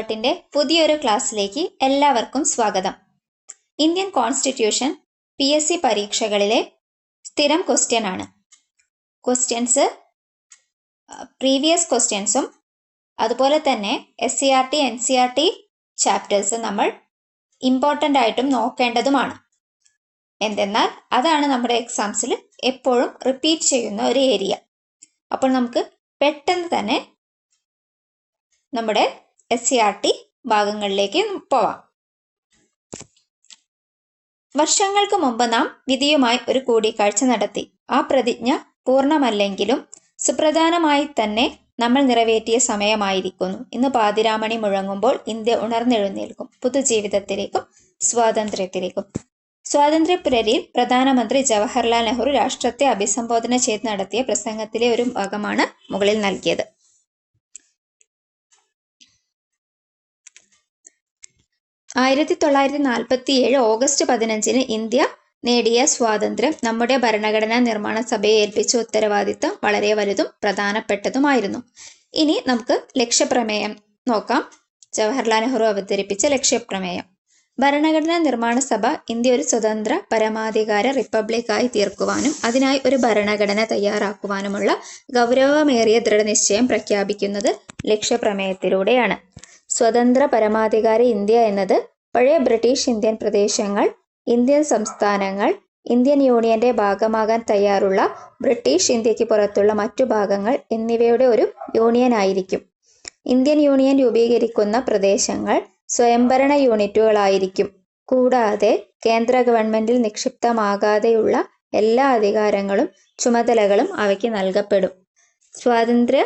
കംഫർട്ടിന്റെ പുതിയൊരു ക്ലാസ്സിലേക്ക് എല്ലാവർക്കും സ്വാഗതം. ഇന്ത്യൻ കോൺസ്റ്റിറ്റ്യൂഷൻ PSC പരീക്ഷകളിലെ സ്ഥിരം ക്വസ്റ്റ്യൻ ആണ്. ക്വസ്റ്റ്യൻസ് പ്രീവിയസ് ക്വസ്റ്റ്യൻസും അതുപോലെ തന്നെ SCERT NCERT ചാപ്റ്റേഴ്സ് നമ്മൾ ഇമ്പോർട്ടൻ്റ് ആയിട്ടും നോക്കേണ്ടതുമാണ്. എന്തെന്നാൽ അതാണ് നമ്മുടെ എക്സാംസിൽ എപ്പോഴും റിപ്പീറ്റ് ചെയ്യുന്ന ഒരു ഏരിയ. അപ്പോൾ നമുക്ക് പെട്ടെന്ന് തന്നെ നമ്മുടെ SCERT ഭാഗങ്ങളിലേക്ക് പോവാം. വർഷങ്ങൾക്ക് മുമ്പ് നാം വിധിയുമായി ഒരു കൂടിക്കാഴ്ച നടത്തി. ആ പ്രതിജ്ഞ പൂർണ്ണമല്ലെങ്കിലും സുപ്രധാനമായി തന്നെ നമ്മൾ നിറവേറ്റിയ സമയമായിരിക്കുന്നു. ഇന്ന് പാതിരാമണി മുഴങ്ങുമ്പോൾ ഇന്ത്യ ഉണർന്നെഴുന്നേൽക്കും പുതുജീവിതത്തിലേക്കും സ്വാതന്ത്ര്യത്തിലേക്കും. സ്വാതന്ത്ര്യപുരരിയിൽ പ്രധാനമന്ത്രി ജവഹർലാൽ നെഹ്റു രാഷ്ട്രത്തെ അഭിസംബോധന ചെയ്ത് നടത്തിയ പ്രസംഗത്തിലെ ഒരു ഭാഗമാണ് മുകളിൽ നൽകിയത്. 1947 ഓഗസ്റ്റ് 15 ഇന്ത്യ നേടിയ സ്വാതന്ത്ര്യം നമ്മുടെ ഭരണഘടനാ നിർമ്മാണ സഭയെ ഏൽപ്പിച്ച ഉത്തരവാദിത്തം വളരെ വലുതും പ്രധാനപ്പെട്ടതുമായിരുന്നു. ഇനി നമുക്ക് ലക്ഷ്യപ്രമേയം നോക്കാം. ജവഹർലാൽ നെഹ്റു അവതരിപ്പിച്ച ലക്ഷ്യപ്രമേയം: ഭരണഘടനാ നിർമ്മാണ സഭ ഇന്ത്യ ഒരു സ്വതന്ത്ര പരമാധികാര റിപ്പബ്ലിക്കായി തീർക്കുവാനും അതിനായി ഒരു ഭരണഘടന തയ്യാറാക്കുവാനുമുള്ള ഗൗരവമേറിയ ദൃഢനിശ്ചയം പ്രഖ്യാപിക്കുന്നത് ലക്ഷ്യപ്രമേയത്തിലൂടെയാണ്. സ്വതന്ത്ര പരമാധികാര ഇന്ത്യ എന്നത് പഴയ ബ്രിട്ടീഷ് ഇന്ത്യൻ പ്രദേശങ്ങൾ, ഇന്ത്യൻ സംസ്ഥാനങ്ങൾ, ഇന്ത്യൻ യൂണിയന്റെ ഭാഗമാകാൻ തയ്യാറുള്ള ബ്രിട്ടീഷ് ഇന്ത്യക്ക് പുറത്തുള്ള മറ്റു ഭാഗങ്ങൾ എന്നിവയുടെ ഒരു യൂണിയൻ ആയിരിക്കും. ഇന്ത്യൻ യൂണിയൻ രൂപീകരിക്കുന്ന പ്രദേശങ്ങൾ സ്വയംഭരണ യൂണിറ്റുകളായിരിക്കും. കൂടാതെ കേന്ദ്ര ഗവൺമെന്റിൽ നിക്ഷിപ്തമാകാതെയുള്ള എല്ലാ അധികാരങ്ങളും ചുമതലകളും അവയ്ക്ക് നൽകപ്പെടും. സ്വതന്ത്ര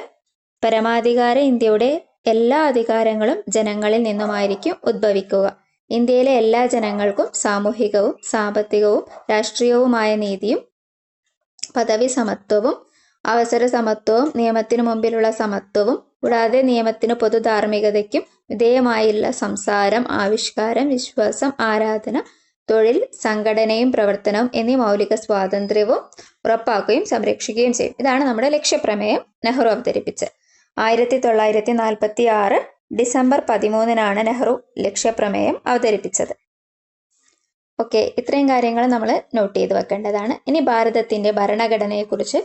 പരമാധികാര ഇന്ത്യയുടെ എല്ലാ അധികാരങ്ങളും ജനങ്ങളിൽ നിന്നുമായിരിക്കും ഉദ്ഭവിക്കുക. ഇന്ത്യയിലെ എല്ലാ ജനങ്ങൾക്കും സാമൂഹികവും സാമ്പത്തികവും രാഷ്ട്രീയവുമായ നീതിയും പദവി സമത്വവും അവസര സമത്വവും നിയമത്തിനു മുമ്പിലുള്ള സമത്വവും കൂടാതെ നിയമത്തിനു പൊതു ധാർമ്മികതയ്ക്കും വിധേയമായുള്ള സംസാരം, ആവിഷ്കാരം, വിശ്വാസം, ആരാധന, തൊഴിൽ, സംഘടനയും പ്രവർത്തനവും എന്നീ മൗലിക സ്വാതന്ത്ര്യവും ഉറപ്പാക്കുകയും സംരക്ഷിക്കുകയും ചെയ്യും. ഇതാണ് നമ്മുടെ ലക്ഷ്യപ്രമേയം നെഹ്റു അവതരിപ്പിച്ചത്. 1946 ഡിസംബർ 13 നെഹ്റു ലക്ഷ്യപ്രമേയം അവതരിപ്പിച്ചത്. ഓക്കെ, ഇത്രയും കാര്യങ്ങൾ നമ്മൾ നോട്ട് ചെയ്ത് വെക്കേണ്ടതാണ്. ഇനി ഭാരതത്തിന്റെ ഭരണഘടനയെക്കുറിച്ച്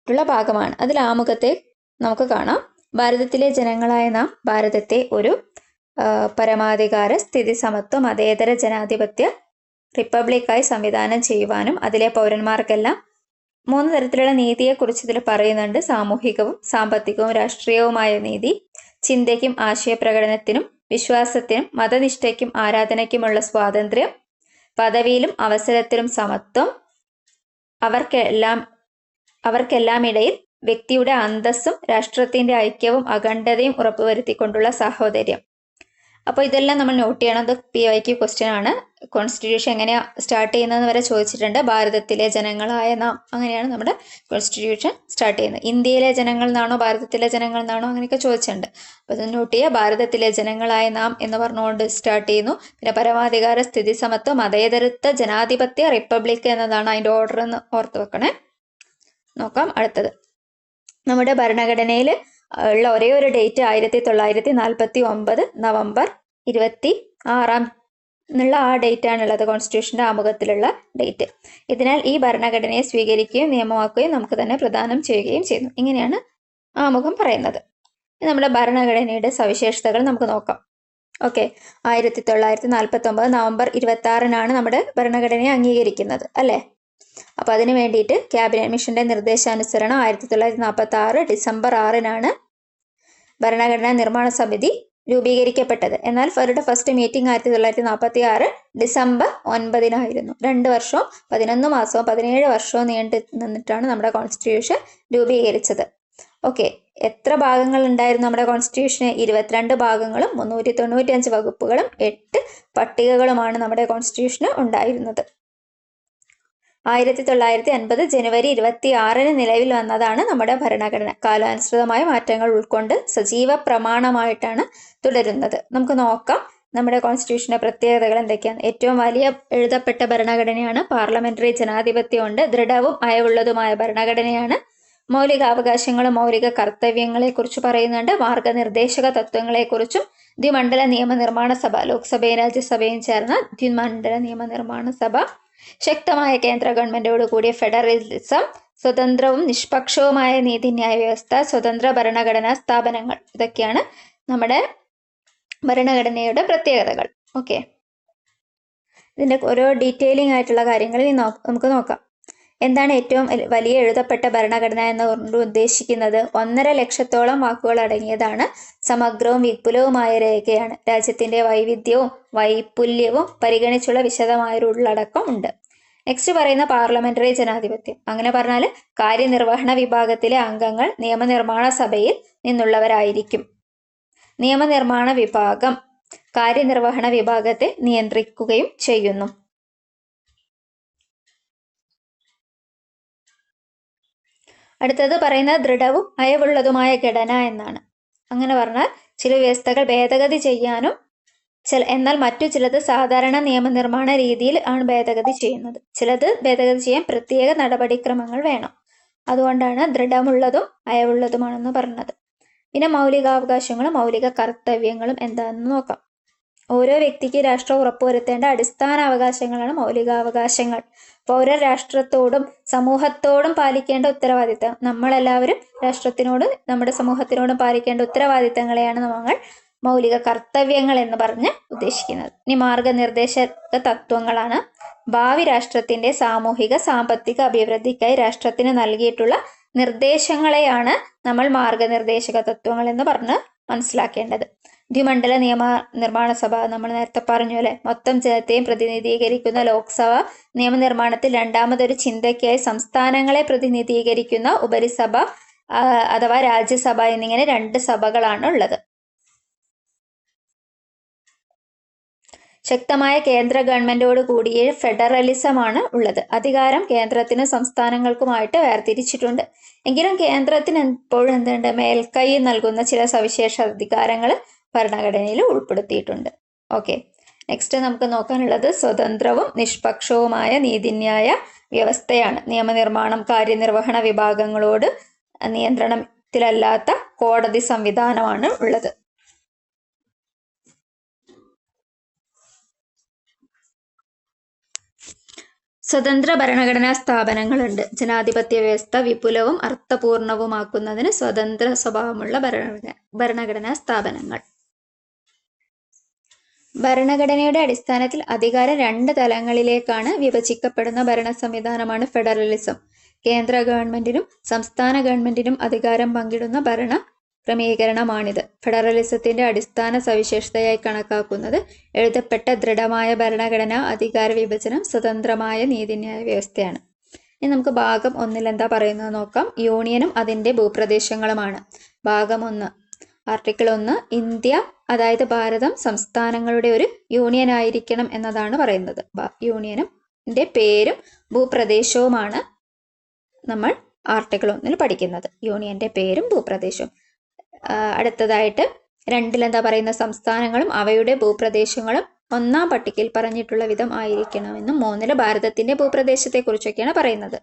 ഉള്ള ഭാഗമാണ്. അതിൽ ആമുഖത്തെ നമുക്ക് കാണാം. ഭാരതത്തിലെ ജനങ്ങളായ നാം ഭാരതത്തെ ഒരു പരമാധികാര സ്ഥിതി സമത്വ മതേതര ജനാധിപത്യ റിപ്പബ്ലിക്കായി സംവിധാനം ചെയ്യുവാനും അതിലെ പൗരന്മാർക്കെല്ലാം 3 തരത്തിലുള്ള നീതിയെക്കുറിച്ച് ഇതിൽ പറയുന്നുണ്ട്. സാമൂഹികവും സാമ്പത്തികവും രാഷ്ട്രീയവുമായ നീതി, ചിന്തയ്ക്കും ആശയപ്രകടനത്തിനും വിശ്വാസത്തിനും മതനിഷ്ഠയ്ക്കും ആരാധനയ്ക്കുമുള്ള സ്വാതന്ത്ര്യം, പദവിയിലും അവസരത്തിലും സമത്വം, അവർക്കെല്ലാം ഇടയിൽ വ്യക്തിയുടെ അന്തസ്സും രാഷ്ട്രത്തിന്റെ ഐക്യവും അഖണ്ഡതയും ഉറപ്പുവരുത്തിക്കൊണ്ടുള്ള സാഹോദര്യം. അപ്പോൾ ഇതെല്ലാം നമ്മൾ നോട്ട് ചെയ്യണം. അത് PYQ ക്വസ്റ്റ്യൻ ആണ്. കോൺസ്റ്റിറ്റ്യൂഷൻ എങ്ങനെയാ സ്റ്റാർട്ട് ചെയ്യുന്നതെന്ന് വരെ ചോദിച്ചിട്ടുണ്ട്. ഭാരതത്തിലെ ജനങ്ങളായ നാം, അങ്ങനെയാണ് നമ്മുടെ കോൺസ്റ്റിറ്റ്യൂഷൻ സ്റ്റാർട്ട് ചെയ്യുന്നത്. ഇന്ത്യയിലെ ജനങ്ങൾ എന്നാണോ ഭാരതത്തിലെ ജനങ്ങൾ എന്നാണോ അങ്ങനെയൊക്കെ ചോദിച്ചിട്ടുണ്ട്. അപ്പോൾ ഇത് നോട്ട് ചെയ്യുക. ഭാരതത്തിലെ ജനങ്ങളായ നാം എന്ന് പറഞ്ഞുകൊണ്ട് സ്റ്റാർട്ട് ചെയ്യുന്നു. പിന്നെ പരമാധികാര സ്ഥിതി സമത്വ മതേതരത്വ ജനാധിപത്യ റിപ്പബ്ലിക് എന്നതാണ് അതിൻ്റെ ഓർഡർ എന്ന് ഓർത്ത് വെക്കണേ. നോക്കാം അടുത്തത്. നമ്മുടെ ഭരണഘടനയിൽ ഉള്ള ഒരേ ഒരു ഡേറ്റ് 1949 നവംബർ 26 എന്നുള്ള ആ ഡേറ്റ് ആണുള്ളത് കോൺസ്റ്റിറ്റ്യൂഷന്റെ ആമുഖത്തിലുള്ള ഡേറ്റ്. ഇതിനാൽ ഈ ഭരണഘടനയെ സ്വീകരിക്കുകയും നിയമമാക്കുകയും നമുക്ക് തന്നെ പ്രദാനം ചെയ്യുകയും ചെയ്യുന്നു. ഇങ്ങനെയാണ് ആമുഖം പറയുന്നത്. നമ്മുടെ ഭരണഘടനയുടെ സവിശേഷതകൾ നമുക്ക് നോക്കാം. ഓക്കെ, 1949 നവംബർ 26 നമ്മുടെ ഭരണഘടനയെ അംഗീകരിക്കുന്നത് അല്ലേ? അപ്പോൾ അതിനു വേണ്ടിയിട്ട് ക്യാബിനറ്റ് മിഷന്റെ നിർദ്ദേശാനുസരണം 1946 ഡിസംബർ 6 ഭരണഘടനാ നിർമ്മാണ സമിതി രൂപീകരിക്കപ്പെട്ടത്. എന്നാൽ അവരുടെ ഫസ്റ്റ് മീറ്റിംഗ് 1946 ഡിസംബർ 9 2 വർഷവും 11 മാസവും 17 വർഷവും നീണ്ടു നിന്നിട്ടാണ് നമ്മുടെ കോൺസ്റ്റിറ്റ്യൂഷൻ രൂപീകരിച്ചത്. ഓക്കെ, എത്ര ഭാഗങ്ങൾ ഉണ്ടായിരുന്നു നമ്മുടെ കോൺസ്റ്റിറ്റ്യൂഷന്? 22 ഭാഗങ്ങളും 395 വകുപ്പുകളും 8 പട്ടികകളുമാണ് നമ്മുടെ കോൺസ്റ്റിറ്റ്യൂഷന് ഉണ്ടായിരുന്നത്. 1950 ജനുവരി 26 നിലവിൽ വന്നതാണ് നമ്മുടെ ഭരണഘടന. കാലാനുസൃതമായ മാറ്റങ്ങൾ ഉൾക്കൊണ്ട് സജീവ പ്രമാണമായിട്ടാണ് തുടരുന്നത്. നമുക്ക് നോക്കാം നമ്മുടെ കോൺസ്റ്റിറ്റ്യൂഷന്റെ പ്രത്യേകതകൾ എന്തൊക്കെയാണ്. ഏറ്റവും വലിയ എഴുതപ്പെട്ട ഭരണഘടനയാണ്. പാർലമെന്ററി ജനാധിപത്യമുണ്ട്. ദൃഢവും അയവുള്ളതുമായ ഭരണഘടനയാണ്. മൗലികാവകാശങ്ങളും മൗലിക കർത്തവ്യങ്ങളെക്കുറിച്ച് പറയുന്നുണ്ട്. മാർഗനിർദ്ദേശക തത്വങ്ങളെക്കുറിച്ചും ദ്വിമണ്ഡല നിയമനിർമ്മാണ സഭ, ലോക്സഭയും രാജ്യസഭയും ചേർന്ന ദ്വിമണ്ഡല നിയമനിർമ്മാണ സഭ, ശക്തമായ കേന്ദ്ര ഗവൺമെന്റോട് കൂടിയ ഫെഡറലിസം, സ്വതന്ത്രവും നിഷ്പക്ഷവുമായ നീതിന്യായ വ്യവസ്ഥ, സ്വതന്ത്ര ഭരണഘടനാ സ്ഥാപനങ്ങൾ, ഇതൊക്കെയാണ് നമ്മുടെ ഭരണഘടനയുടെ പ്രത്യേകതകൾ. ഓക്കെ, ഇതിന്റെ ഓരോ ഡീറ്റെയിലിംഗ് ആയിട്ടുള്ള കാര്യങ്ങൾ നമുക്ക് നോക്കാം. എന്താണ് ഏറ്റവും വലിയ എഴുതപ്പെട്ട ഭരണഘടന എന്നുകൊണ്ട് ഉദ്ദേശിക്കുന്നത്? 1.5 ലക്ഷത്തോളം വാക്കുകൾ അടങ്ങിയതാണ്. സമഗ്രവും വിപുലവുമായ രേഖയാണ്. രാജ്യത്തിന്റെ വൈവിധ്യവും വൈപുല്യവും പരിഗണിച്ചുള്ള വിശദമായൊരു ഉള്ളടക്കം ഉണ്ട്. നെക്സ്റ്റ് പറയുന്ന പാർലമെന്ററി ജനാധിപത്യം. അങ്ങനെ പറഞ്ഞാൽ കാര്യനിർവഹണ വിഭാഗത്തിലെ അംഗങ്ങൾ നിയമനിർമ്മാണ സഭയിൽ നിന്നുള്ളവരായിരിക്കും. നിയമനിർമ്മാണ വിഭാഗം കാര്യനിർവഹണ വിഭാഗത്തെ നിയന്ത്രിക്കുകയും ചെയ്യുന്നു. അടുത്തത് പറയുന്നത് ദൃഢവും അയവുള്ളതുമായ ഘടന എന്നാണ്. അങ്ങനെ പറഞ്ഞാൽ ചില വ്യവസ്ഥകൾ ഭേദഗതി ചെയ്യാനും എന്നാൽ മറ്റു ചിലത് സാധാരണ നിയമനിർമ്മാണ രീതിയിൽ ആണ് ഭേദഗതി ചെയ്യുന്നത്. ചിലത് ഭേദഗതി ചെയ്യാൻ പ്രത്യേക നടപടിക്രമങ്ങൾ വേണം. അതുകൊണ്ടാണ് ദൃഢമുള്ളതും അയവുള്ളതുമാണെന്ന് പറഞ്ഞത്. പിന്നെ മൗലികാവകാശങ്ങളും മൗലിക കർത്തവ്യങ്ങളും എന്താണെന്ന് നോക്കാം. ഓരോ വ്യക്തിക്ക് രാഷ്ട്രം ഉറപ്പുവരുത്തേണ്ട അടിസ്ഥാന അവകാശങ്ങളാണ് മൗലികാവകാശങ്ങൾ. പൗരർ രാഷ്ട്രത്തോടും സമൂഹത്തോടും പാലിക്കേണ്ട ഉത്തരവാദിത്തം. നമ്മളെല്ലാവരും രാഷ്ട്രത്തിനോടും നമ്മുടെ സമൂഹത്തിനോടും പാലിക്കേണ്ട ഉത്തരവാദിത്തങ്ങളെയാണ് നമ്മൾ മൗലിക കർത്തവ്യങ്ങൾ എന്ന് പറഞ്ഞ് ഉദ്ദേശിക്കുന്നത്. ഇനി മാർഗനിർദ്ദേശക തത്വങ്ങളാണ്. ഭാവി രാഷ്ട്രത്തിന്റെ സാമൂഹിക സാമ്പത്തിക അഭിവൃദ്ധിക്കായി രാഷ്ട്രത്തിന് നൽകിയിട്ടുള്ള നിർദ്ദേശങ്ങളെയാണ് നമ്മൾ മാർഗനിർദ്ദേശക തത്വങ്ങൾ എന്ന് പറഞ്ഞ് മനസ്സിലാക്കേണ്ടത്. ദ്വിമണ്ഡല നിർമ്മാണ സഭ നമ്മൾ നേരത്തെ പറഞ്ഞു അല്ലെ, മൊത്തം ജനത്തെയും പ്രതിനിധീകരിക്കുന്ന ലോക്സഭ നിയമനിർമ്മാണത്തിൽ രണ്ടാമതൊരു ചിന്തയ്ക്കായി സംസ്ഥാനങ്ങളെ പ്രതിനിധീകരിക്കുന്ന ഉപരിസഭ അഥവാ രാജ്യസഭ എന്നിങ്ങനെ 2 സഭകളാണ് ഉള്ളത്. ശക്തമായ കേന്ദ്ര ഗവൺമെന്റോട് കൂടിയ ഫെഡറലിസമാണ് ഉള്ളത്. അധികാരം കേന്ദ്രത്തിനും സംസ്ഥാനങ്ങൾക്കുമായിട്ട് വേർതിരിച്ചിട്ടുണ്ട്. എങ്കിലും കേന്ദ്രത്തിന് എപ്പോഴും എന്തുണ്ട്, മേൽക്കൈ നൽകുന്ന ചില സവിശേഷ അധികാരങ്ങൾ ഭരണഘടനയിൽ ഉൾപ്പെടുത്തിയിട്ടുണ്ട്. ഓക്കെ, നെക്സ്റ്റ് നമുക്ക് നോക്കാനുള്ളത് സ്വതന്ത്രവും നിഷ്പക്ഷവുമായ നീതിന്യായ വ്യവസ്ഥയാണ്. നിയമനിർമ്മാണം കാര്യനിർവഹണ വിഭാഗങ്ങളോട് നിയന്ത്രണത്തിലല്ലാത്ത കോടതി സംവിധാനമാണ് ഉള്ളത്. സ്വതന്ത്ര ഭരണഘടനാ സ്ഥാപനങ്ങളുണ്ട്. ജനാധിപത്യ വ്യവസ്ഥ വിപുലവും അർത്ഥപൂർണവുമാക്കുന്നതിന് സ്വതന്ത്ര സ്വഭാവമുള്ള ഭരണഘടനാ സ്ഥാപനങ്ങൾ. ഭരണഘടനയുടെ അടിസ്ഥാനത്തിൽ അധികാരം 2 തലങ്ങളിലേക്കാണ് വിഭജിക്കപ്പെടുന്ന ഭരണ സംവിധാനമാണ് ഫെഡറലിസം. കേന്ദ്ര ഗവൺമെന്റിനും സംസ്ഥാന ഗവൺമെന്റിനും അധികാരം പങ്കിടുന്ന ഭരണ ക്രമീകരണമാണിത്. ഫെഡറലിസത്തിന്റെ അടിസ്ഥാന സവിശേഷതയായി കണക്കാക്കുന്നത് എഴുതപ്പെട്ട ദൃഢമായ ഭരണഘടന, അധികാര വിഭജനം, സ്വതന്ത്രമായ നീതിന്യായ വ്യവസ്ഥയാണ്. ഇനി നമുക്ക് ഭാഗം 1 എന്താ പറയുന്നത് നോക്കാം. യൂണിയനും അതിന്റെ ഭൂപ്രദേശങ്ങളുമാണ്. ഭാഗം 1 ആർട്ടിക്കിൾ 1 ഇന്ത്യ അതായത് ഭാരതം സംസ്ഥാനങ്ങളുടെ ഒരു യൂണിയൻ ആയിരിക്കണം എന്നതാണ് പറയുന്നത്. യൂണിയനും പേരും ഭൂപ്രദേശവുമാണ് നമ്മൾ ആർട്ടിക്കിൾ 1 പഠിക്കുന്നത്. യൂണിയന്റെ പേരും ഭൂപ്രദേശവും. അടുത്തതായിട്ട് 2 എന്താ പറയുന്ന സംസ്ഥാനങ്ങളും അവയുടെ ഭൂപ്രദേശങ്ങളും 1-ാം പട്ടികയിൽ പറഞ്ഞിട്ടുള്ള വിധം ആയിരിക്കണമെന്നും 3 ഭാരതത്തിന്റെ ഭൂപ്രദേശത്തെ കുറിച്ചൊക്കെയാണ് പറയുന്നത്.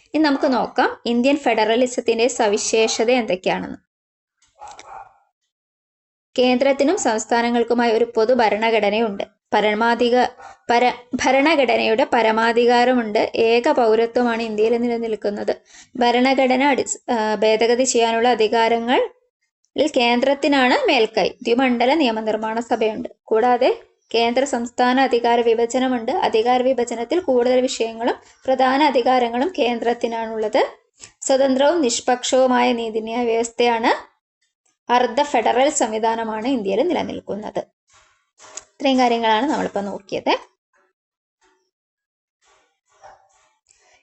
ഇനി നമുക്ക് നോക്കാം ഇന്ത്യൻ ഫെഡറലിസത്തിന്റെ സവിശേഷത എന്തൊക്കെയാണെന്ന്. കേന്ദ്രത്തിനും സംസ്ഥാനങ്ങൾക്കുമായി ഒരു പൊതു ഭരണഘടനയുണ്ട്. ഭരണഘടനയുടെ പരമാധികാരമുണ്ട്. ഏക പൗരത്വമാണ് ഇന്ത്യയിൽ നിലനിൽക്കുന്നത്. ഭരണഘടന ഭേദഗതി ചെയ്യാനുള്ള അധികാരങ്ങളിൽ കേന്ദ്രത്തിനാണ് മേൽക്കൈ. ദ്വിമണ്ഡല നിയമനിർമ്മാണ സഭയുണ്ട്. കൂടാതെ കേന്ദ്ര സംസ്ഥാന അധികാര വിഭജനമുണ്ട്. അധികാര വിഭജനത്തിൽ കൂടുതൽ വിഷയങ്ങളും പ്രധാന അധികാരങ്ങളും കേന്ദ്രത്തിനാണുള്ളത്. സ്വതന്ത്രവും നിഷ്പക്ഷവുമായ നീതിന്യായ വ്യവസ്ഥയാണ്. അർദ്ധ ഫെഡറൽ സംവിധാനമാണ് ഇന്ത്യയിൽ നിലനിൽക്കുന്നത്. ഇത്രയും കാര്യങ്ങളാണ് നമ്മളിപ്പോൾ നോക്കിയത്.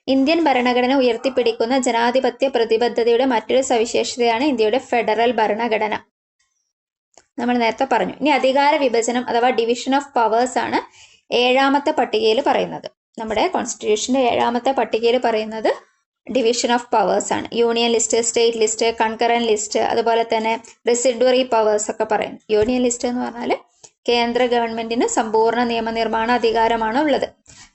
ഇന്ത്യൻ ഭരണഘടന ഉയർത്തിപ്പിടിക്കുന്ന ജനാധിപത്യ പ്രതിബദ്ധതയുടെ മറ്റൊരു സവിശേഷതയാണ് ഇന്ത്യയുടെ ഫെഡറൽ ഭരണഘടന. നമ്മൾ നേരത്തെ പറഞ്ഞു. ഇനി അധികാര വിഭജനം അഥവാ ഡിവിഷൻ ഓഫ് പവേഴ്സ് ആണ് 7-ാമത്തെ പട്ടികയിൽ പറയുന്നത്. നമ്മുടെ കോൺസ്റ്റിറ്റ്യൂഷന്റെ 7-ാമത്തെ പട്ടികയിൽ പറയുന്നത് ഡിവിഷൻ ഓഫ് പവേഴ്സ് ആണ്. Union list, state list, concurrent list, അതുപോലെ തന്നെ റെസിഡ്വറി പവേഴ്സ് ഒക്കെ പറയുന്നു. യൂണിയൻ ലിസ്റ്റ് എന്ന് പറഞ്ഞാൽ കേന്ദ്ര ഗവൺമെന്റിന് സമ്പൂർണ്ണ നിയമനിർമ്മാണ അധികാരമാണ് ഉള്ളത്.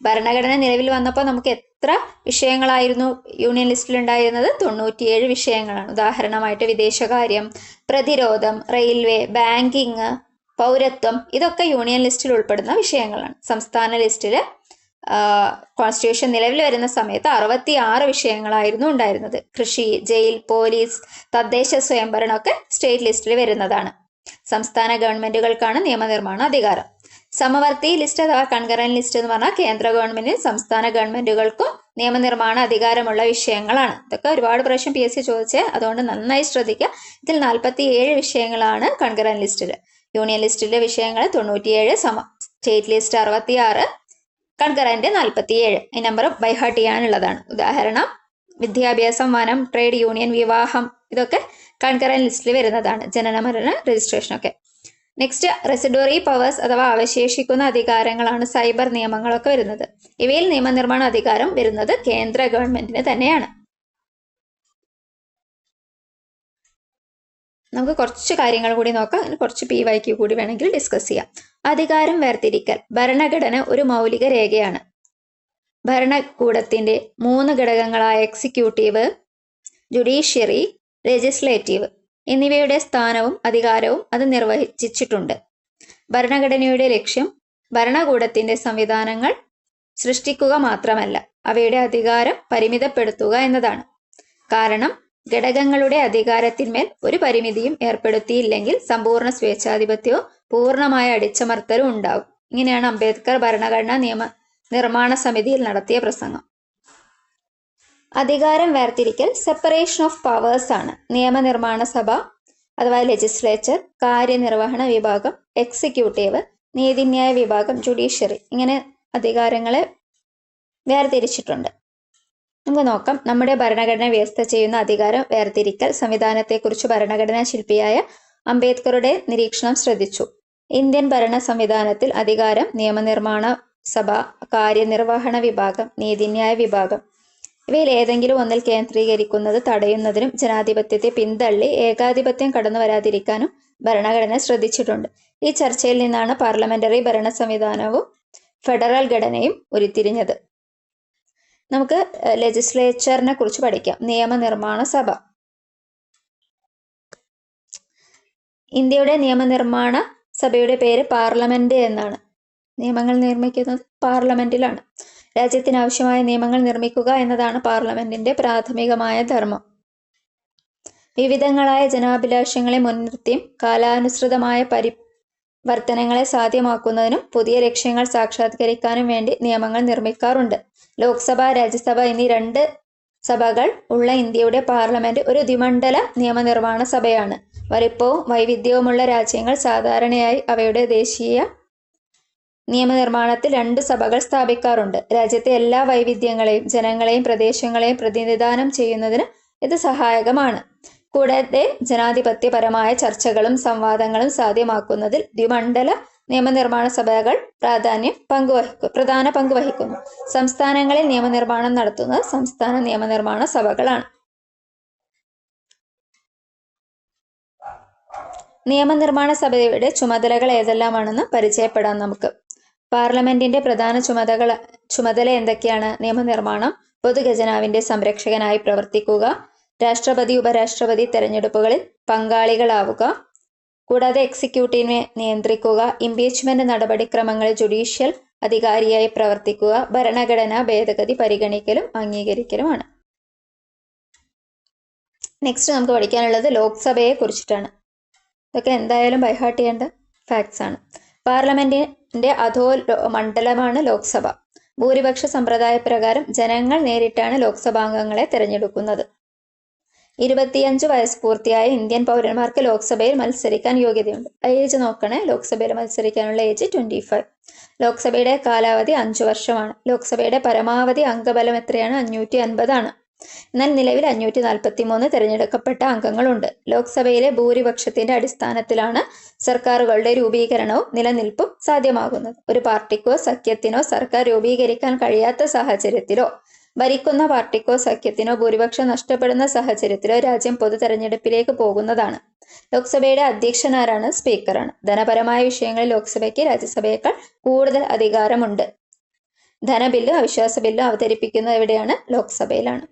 ഭരണഘടന നിലവിൽ വന്നപ്പോൾ നമുക്ക് എത്ര വിഷയങ്ങളായിരുന്നു യൂണിയൻ ലിസ്റ്റിൽ ഉണ്ടായിരുന്നത്? 97 വിഷയങ്ങളാണ്. ഉദാഹരണമായിട്ട് വിദേശകാര്യം, പ്രതിരോധം, റെയിൽവേ, ബാങ്കിങ്, പൗരത്വം, ഇതൊക്കെ യൂണിയൻ ലിസ്റ്റിൽ ഉൾപ്പെടുന്ന വിഷയങ്ങളാണ്. സംസ്ഥാന ലിസ്റ്റിൽ കോൺസ്റ്റിറ്റ്യൂഷൻ നിലവിൽ വരുന്ന സമയത്ത് 66 വിഷയങ്ങളായിരുന്നു ഉണ്ടായിരുന്നത്. കൃഷി, ജയിൽ, പോലീസ്, തദ്ദേശ സ്വയംഭരണം ഒക്കെ സ്റ്റേറ്റ് ലിസ്റ്റിൽ വരുന്നതാണ്. സംസ്ഥാന ഗവൺമെന്റുകൾക്കാണ് നിയമനിർമ്മാണ അധികാരം. സമവർത്തി ലിസ്റ്റ് അഥവാ കൺകറന്റ് ലിസ്റ്റ് എന്ന് പറഞ്ഞാൽ കേന്ദ്ര ഗവൺമെന്റിനും സംസ്ഥാന ഗവൺമെന്റുകൾക്കും നിയമനിർമ്മാണ അധികാരമുള്ള വിഷയങ്ങളാണ്. ഇതൊക്കെ ഒരുപാട് പ്രാവശ്യം PSC ചോദിച്ചേ, അതുകൊണ്ട് നന്നായി ശ്രദ്ധിക്കുക. ഇതിൽ 47 വിഷയങ്ങളാണ് കൺകറന്റ് ലിസ്റ്റിൽ. യൂണിയൻ ലിസ്റ്റിലെ വിഷയങ്ങൾ 97, സ്റ്റേറ്റ് ലിസ്റ്റ് 66, കൺകറന്റ് 47. ഈ നമ്പർ ബൈഹാർട്ട് ചെയ്യാനുള്ളതാണ്. ഉദാഹരണം വിദ്യാഭ്യാസം, വനം, ട്രേഡ് യൂണിയൻ, വിവാഹം, ഇതൊക്കെ കൺകറന്റ് ലിസ്റ്റിൽ വരുന്നതാണ്. ജനനമരണ രജിസ്ട്രേഷൻ ഒക്കെ. നെക്സ്റ്റ് റെസിഡറി പവേഴ്സ് അഥവാ അവശേഷിക്കുന്ന അധികാരങ്ങളാണ് സൈബർ നിയമങ്ങളൊക്കെ വരുന്നത്. ഇവയിൽ നിയമനിർമ്മാണ അധികാരം വരുന്നത് കേന്ദ്ര ഗവൺമെന്റിന് തന്നെയാണ്. നമുക്ക് കുറച്ച് കാര്യങ്ങൾ കൂടി നോക്കാം. കുറച്ച് PYQ കൂടി വേണമെങ്കിൽ ഡിസ്കസ് ചെയ്യാം. അധികാരം വേർതിരിക്കൽ. ഭരണഘടന ഒരു മൗലിക രേഖയാണ്. ഭരണകൂടത്തിന്റെ 3 ഘടകങ്ങളായ എക്സിക്യൂട്ടീവ്, ജുഡീഷ്യറി, ലെജിസ്ലേറ്റീവ് എന്നിവയുടെ സ്ഥാനവും അധികാരവും അത് നിർവചിച്ചിട്ടുണ്ട്. ഭരണഘടനയുടെ ലക്ഷ്യം ഭരണകൂടത്തിന്റെ സംവിധാനങ്ങൾ സൃഷ്ടിക്കുക മാത്രമല്ല, അവയുടെ അധികാരം പരിമിതപ്പെടുത്തുക എന്നതാണ്. കാരണം ഘടകങ്ങളുടെ അധികാരത്തിന്മേൽ ഒരു പരിമിതിയും ഏർപ്പെടുത്തിയില്ലെങ്കിൽ സമ്പൂർണ്ണ സ്വേച്ഛാധിപത്യവും പൂർണ്ണമായ അടിച്ചമർത്തലും ഉണ്ടാകും. ഇങ്ങനെയാണ് അംബേദ്കർ ഭരണഘടനാ നിർമ്മാണ സമിതിയിൽ നടത്തിയ പ്രസംഗം. അധികാരം വേർതിരിക്കൽ സെപ്പറേഷൻ ഓഫ് പവേഴ്സ് ആണ്. നിയമനിർമ്മാണ സഭ അഥവാ ലെജിസ്ലേച്ചർ, കാര്യനിർവഹണ വിഭാഗം, എക്സിക്യൂട്ടീവ്, നീതിന്യായ വിഭാഗം, ജുഡീഷ്യറി, ഇങ്ങനെ അധികാരങ്ങളെ വേർതിരിച്ചിട്ടുണ്ട്. നമുക്ക് നോക്കാം. നമ്മുടെ ഭരണഘടന വ്യവസ്ഥ ചെയ്യുന്ന അധികാരം വേർതിരിക്കൽ സംവിധാനത്തെക്കുറിച്ച് ഭരണഘടനാ ശില്പിയായ അംബേദ്കറുടെ നിരീക്ഷണം ശ്രദ്ധിച്ചു. ഇന്ത്യൻ ഭരണ സംവിധാനത്തിൽ അധികാരം നിയമനിർമ്മാണ സഭ, കാര്യനിർവഹണ വിഭാഗം, നീതിന്യായ വിഭാഗം ഇവയിൽ ഏതെങ്കിലും ഒന്നിൽ കേന്ദ്രീകരിക്കുന്നത് തടയുന്നതിനും ജനാധിപത്യത്തെ പിന്തള്ളി ഏകാധിപത്യം കടന്നു വരാതിരിക്കാനും ഭരണഘടന ശ്രദ്ധിച്ചിട്ടുണ്ട്. ഈ ചർച്ചയിൽ നിന്നാണ് പാർലമെന്ററി ഭരണ സംവിധാനവും ഫെഡറൽ ഘടനയും ഉരുത്തിരിഞ്ഞത്. നമുക്ക് ലെജിസ്ലേച്ചറിനെ കുറിച്ച് പഠിക്കാം. നിയമനിർമ്മാണ സഭ. ഇന്ത്യയുടെ നിയമനിർമ്മാണ സഭയുടെ പേര് പാർലമെന്റ് എന്നാണ്. നിയമങ്ങൾ നിർമ്മിക്കുന്നത് പാർലമെന്റിലാണ്. രാജ്യത്തിന് ആവശ്യമായ നിയമങ്ങൾ നിർമ്മിക്കുക എന്നതാണ് പാർലമെന്റിന്റെ പ്രാഥമികമായ ധർമ്മം. വിവിധങ്ങളായ ജനാഭിലാഷങ്ങളെ മുൻനിർത്തിയും കാലാനുസൃതമായ പരിവർത്തനങ്ങളെ സാധ്യമാക്കുന്നതിനും പുതിയ ലക്ഷ്യങ്ങൾ സാക്ഷാത്കരിക്കാനും വേണ്ടി നിയമങ്ങൾ നിർമ്മിക്കാറുണ്ട്. ലോക്സഭ, രാജ്യസഭ എന്നീ 2 സഭകൾ ഉള്ള ഇന്ത്യയുടെ പാർലമെന്റ് ഒരു ദ്വിമണ്ഡല നിയമനിർമ്മാണ സഭയാണ്. വലിപ്പവും വൈവിധ്യവുമുള്ള രാജ്യങ്ങൾ സാധാരണയായി അവയുടെ ദേശീയ നിയമനിർമ്മാണത്തിൽ 2 സഭകൾ സ്ഥാപിക്കാറുണ്ട്. രാജ്യത്തെ എല്ലാ വൈവിധ്യങ്ങളെയും ജനങ്ങളെയും പ്രദേശങ്ങളെയും പ്രതിനിധാനം ചെയ്യുന്നതിന് ഇത് സഹായകമാണ്. കൂടാതെ ജനാധിപത്യപരമായ ചർച്ചകളും സംവാദങ്ങളും സാധ്യമാക്കുന്നതിൽ ദ്വിമണ്ഡല നിയമനിർമ്മാണ സഭകൾ പ്രധാന പങ്ക് വഹിക്കുന്നു. സംസ്ഥാനങ്ങളിൽ നിയമനിർമ്മാണം നടത്തുന്നത് സംസ്ഥാന നിയമനിർമ്മാണ സഭകളാണ്. നിയമനിർമ്മാണ സഭയുടെ ചുമതലകൾ ഏതെല്ലാമാണെന്ന് പരിചയപ്പെടാം നമുക്ക്. പാർലമെന്റിന്റെ പ്രധാന ചുമതല എന്തൊക്കെയാണ്? നിയമനിർമ്മാണം, പൊതുഖജനാവിന്റെ സംരക്ഷകനായി പ്രവർത്തിക്കുക, രാഷ്ട്രപതി ഉപരാഷ്ട്രപതി തെരഞ്ഞെടുപ്പുകളിൽ പങ്കാളികളാവുക, കൂടാതെ എക്സിക്യൂട്ടീവിനെ നിയന്ത്രിക്കുക, ഇംപീച്ച്മെന്റ് നടപടിക്രമങ്ങളിൽ ജുഡീഷ്യൽ അധികാരിയായി പ്രവർത്തിക്കുക, ഭരണഘടനാ ഭേദഗതി പരിഗണിക്കലും അംഗീകരിക്കലുമാണ്. നെക്സ്റ്റ് നമുക്ക് പഠിക്കാനുള്ളത് ലോക്സഭയെ കുറിച്ചിട്ടാണ്. ഇതൊക്കെ എന്തായാലും ബൈഹാർട്ട് ചെയ്യേണ്ട ഫാക്ട്സ് ആണ്. പാർലമെന്റിന്റെ അധോ മണ്ഡലമാണ് ലോക്സഭ. ഭൂരിപക്ഷ സമ്പ്രദായ പ്രകാരം ജനങ്ങൾ നേരിട്ടാണ് ലോക്സഭാംഗങ്ങളെ തിരഞ്ഞെടുക്കുന്നത്. 25 വയസ്സ് പൂർത്തിയായ ഇന്ത്യൻ പൗരന്മാർക്ക് ലോക്സഭയിൽ മത്സരിക്കാൻ യോഗ്യതയുണ്ട്. ഏജ് നോക്കണേ. ലോക്സഭയിൽ മത്സരിക്കാനുള്ള ഏജ് 25. ലോക്സഭയുടെ കാലാവധി 5 വർഷമാണ്. ലോക്സഭയുടെ പരമാവധി അംഗബലം എത്രയാണ്? 550 ആണ്. എന്നാൽ നിലവിൽ 543 തിരഞ്ഞെടുക്കപ്പെട്ട അംഗങ്ങളുണ്ട്. ലോക്സഭയിലെ ഭൂരിപക്ഷത്തിന്റെ അടിസ്ഥാനത്തിലാണ് സർക്കാരുകളുടെ രൂപീകരണവും നിലനിൽപ്പും സാധ്യമാകുന്നത്. ഒരു പാർട്ടിക്കോ സഖ്യത്തിനോ സർക്കാർ രൂപീകരിക്കാൻ കഴിയാത്ത സാഹചര്യത്തിലോ ഭരിക്കുന്ന പാർട്ടിക്കോ സഖ്യത്തിനോ ഭൂരിപക്ഷം നഷ്ടപ്പെടുന്ന സാഹചര്യത്തിലോ രാജ്യം പൊതു തെരഞ്ഞെടുപ്പിലേക്ക് പോകുന്നതാണ്. ലോക്സഭയുടെ അധ്യക്ഷനാരാണ്? സ്പീക്കറാണ്. ധനപരമായ വിഷയങ്ങളിൽ ലോക്സഭയ്ക്ക് രാജ്യസഭയേക്കാൾ കൂടുതൽ അധികാരമുണ്ട്. ധനബില്ലും അവിശ്വാസ ബില്ലും അവതരിപ്പിക്കുന്നത് എവിടെയാണ്? ലോക്സഭയിലാണ്.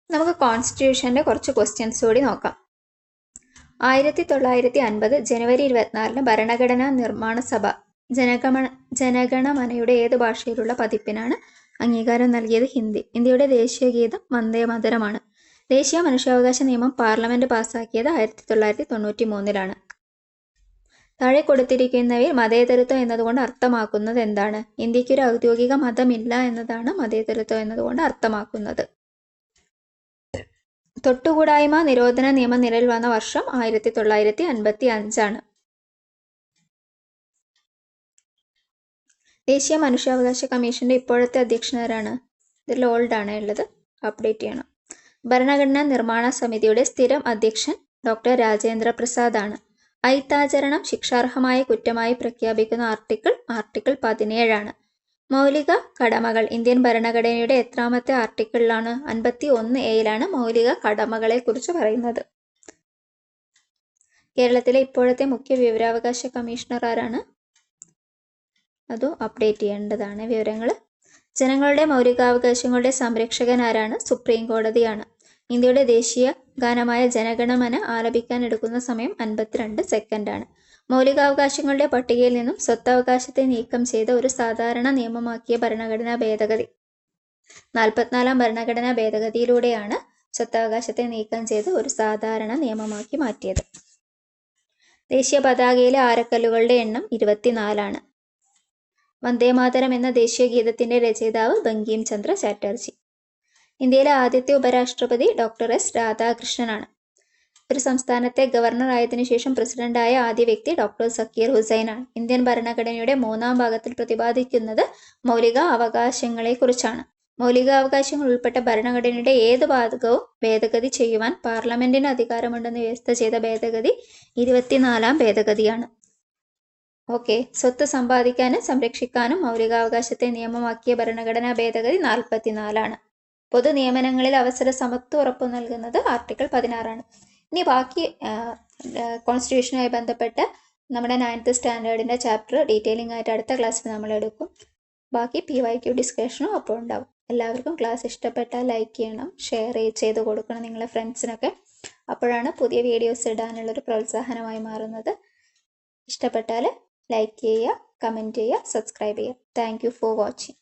നമുക്ക് കോൺസ്റ്റിറ്റ്യൂഷന്റെ കുറച്ച് ക്വസ്റ്റ്യൻസ് കൂടി നോക്കാം. 1950 ജനുവരി 24 ഭരണഘടനാ നിർമ്മാണ സഭ ജനഗണമനയുടെ ഏത് ഭാഷയിലുള്ള പതിപ്പിനാണ് അംഗീകാരം നൽകിയത്? ഹിന്ദി. ഇന്ത്യയുടെ ദേശീയ ഗീതം വന്ദേമാതരമാണ്. ദേശീയ മനുഷ്യാവകാശ നിയമം പാർലമെന്റ് പാസാക്കിയത് 1993 താഴെ കൊടുത്തിരിക്കുന്നവയിൽ മതേതരത്വം എന്നതുകൊണ്ട് അർത്ഥമാക്കുന്നത് എന്താണ്? ഇന്ത്യക്കൊരു ഔദ്യോഗിക മതമില്ല എന്നതാണ് മതേതരത്വം എന്നതുകൊണ്ട് അർത്ഥമാക്കുന്നത്. തൊട്ടുകൂടായ്മ നിരോധന നിയമം നിലവിൽ വന്ന വർഷം 1955. ദേശീയ മനുഷ്യാവകാശ കമ്മീഷന്റെ ഇപ്പോഴത്തെ അധ്യക്ഷൻ ആരാണ്? ഇതിൽ ഓൾഡാണ് ഉള്ളത്, അപ്ഡേറ്റ് ചെയ്യണം. ഭരണഘടനാ നിർമ്മാണ സമിതിയുടെ സ്ഥിരം അധ്യക്ഷൻ ഡോക്ടർ രാജേന്ദ്ര പ്രസാദ് ആണ്. അയിത്താചരണം ശിക്ഷാർഹമായ കുറ്റമായി പ്രഖ്യാപിക്കുന്ന ആർട്ടിക്കിൾ 17 മൗലിക കടമകൾ ഇന്ത്യൻ ഭരണഘടനയുടെ എത്രാമത്തെ ആർട്ടിക്കിളിലാണ്? 51A മൗലിക കടമകളെ കുറിച്ച് പറയുന്നത്. കേരളത്തിലെ ഇപ്പോഴത്തെ മുഖ്യ വിവരാവകാശ കമ്മീഷണർ ആരാണ്? അതും അപ്ഡേറ്റ് ചെയ്യേണ്ടതാണ് വിവരങ്ങൾ. ജനങ്ങളുടെ മൗലികാവകാശങ്ങളുടെ സംരക്ഷകൻ ആരാണ്? സുപ്രീം കോടതിയാണ്. ഇന്ത്യയുടെ ദേശീയ ഗാനമായ ജനഗണമന ആലപിക്കാൻ എടുക്കുന്ന സമയം 52 സെക്കൻഡാണ്. മൗലികാവകാശങ്ങളുടെ പട്ടികയിൽ നിന്നും സ്വത്തവകാശത്തെ നീക്കം ചെയ്ത ഒരു സാധാരണ നിയമമാക്കിയ ഭരണഘടനാ ഭേദഗതി 44ാം ഭരണഘടനാ ഭേദഗതിയിലൂടെയാണ് സ്വത്തവകാശത്തെ നീക്കം ചെയ്ത് ഒരു സാധാരണ നിയമമാക്കി മാറ്റിയത്. ദേശീയ പതാകയിലെ ആരക്കല്ലുകളുടെ എണ്ണം 24. വന്ദേമാതരം എന്ന ദേശീയ ഗീതത്തിന്റെ രചയിതാവ് ബങ്കിം ചന്ദ്ര ചാറ്റർജി. ഇന്ത്യയിലെ ആദ്യത്തെ ഉപരാഷ്ട്രപതി ഡോക്ടർ എസ് രാധാകൃഷ്ണനാണ്. ഒരു സംസ്ഥാനത്തെ ഗവർണർ ആയതിനു ശേഷം പ്രസിഡന്റായ ആദ്യ വ്യക്തി ഡോക്ടർ സക്കീർ ഹുസൈനാണ്. ഇന്ത്യൻ ഭരണഘടനയുടെ 3ാം ഭാഗത്തിൽ പ്രതിപാദിക്കുന്നത് മൗലിക അവകാശങ്ങളെക്കുറിച്ചാണ്. മൗലികാവകാശങ്ങൾ ഉൾപ്പെട്ട ഭരണഘടനയുടെ ഏത് ഭാഗവും ഭേദഗതി ചെയ്യുവാൻ പാർലമെന്റിന് അധികാരമുണ്ടെന്ന് വ്യവസ്ഥ ചെയ്ത ഭേദഗതി 24ാം ഭേദഗതിയാണ്. ഓക്കെ. സ്വത്ത് സമ്പാദിക്കാനും സംരക്ഷിക്കാനും മൗലികാവകാശത്തെ നിയമമാക്കിയ ഭരണഘടനാ ഭേദഗതി 44. പൊതു നിയമനങ്ങളിൽ അവസര സമത്വം ഉറപ്പു നൽകുന്നത് ആർട്ടിക്കിൾ 16. ഇനി ബാക്കി കോൺസ്റ്റിറ്റ്യൂഷനുമായി ബന്ധപ്പെട്ട് നമ്മുടെ 9th സ്റ്റാൻഡേർഡിൻ്റെ ചാപ്റ്റർ ഡീറ്റെയിലിംഗ് ആയിട്ട് അടുത്ത ക്ലാസ്സിൽ നമ്മൾ എടുക്കും. ബാക്കി PYQ ഡിസ്കഷനും അപ്പോൾ ഉണ്ടാവും. എല്ലാവർക്കും ക്ലാസ് ഇഷ്ടപ്പെട്ടാൽ ലൈക്ക് ചെയ്യണം, ഷെയർ ചെയ്ത് കൊടുക്കണം നിങ്ങളെ ഫ്രണ്ട്സിനൊക്കെ. അപ്പോഴാണ് പുതിയ വീഡിയോസ് ഇടാനുള്ളൊരു പ്രോത്സാഹനമായി മാറുന്നത്. ഇഷ്ടപ്പെട്ടാൽ ലൈക്ക് ചെയ്യുക, കമൻറ്റ് ചെയ്യുക, സബ്സ്ക്രൈബ് ചെയ്യുക. Thank you for watching.